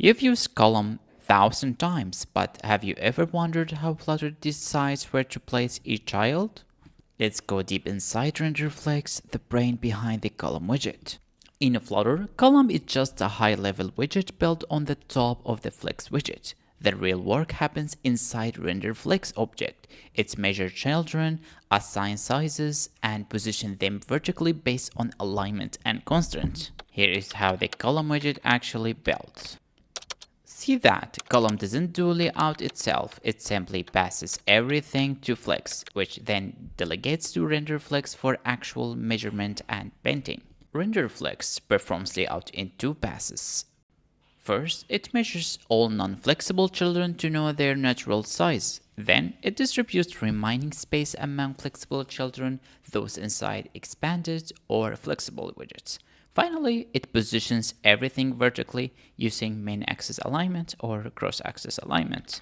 You've used column 1,000 times, but have you ever wondered how Flutter decides where to place each child? Let's go deep inside RenderFlex, the brain behind the column widget. In Flutter, column is just a high-level widget built on the top of the Flex widget. The real work happens inside RenderFlex object. It's measure children, assign sizes, and position them vertically based on alignment and constraint. Here is how the column widget actually built. See that column doesn't do layout itself, it simply passes everything to Flex, which then delegates to RenderFlex for actual measurement and painting. RenderFlex performs layout in two passes. First, it measures all non-flexible children to know their natural size. Then, it distributes remaining space among flexible children, those inside expanded or flexible widgets. Finally, it positions everything vertically using main axis alignment or cross-axis alignment.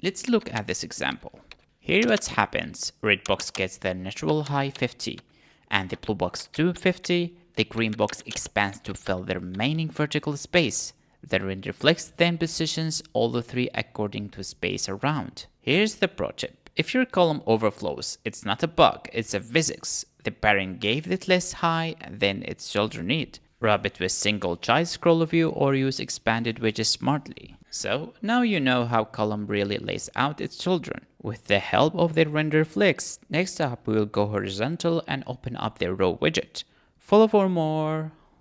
Let's look at this example. Here what happens. Red box gets the natural height 50, and the blue box to 50. The green box expands to fill the remaining vertical space. The RenderFlex then positions all the three according to space around. Here's the pro tip. If your column overflows, it's not a bug, it's a physics. The parent gave it less high than its children need. Wrap it with single child scroll view or use expanded widgets smartly. So now you know how column really lays out its children. With the help of the RenderFlex, next up we will go horizontal and open up the row widget. Follow for more.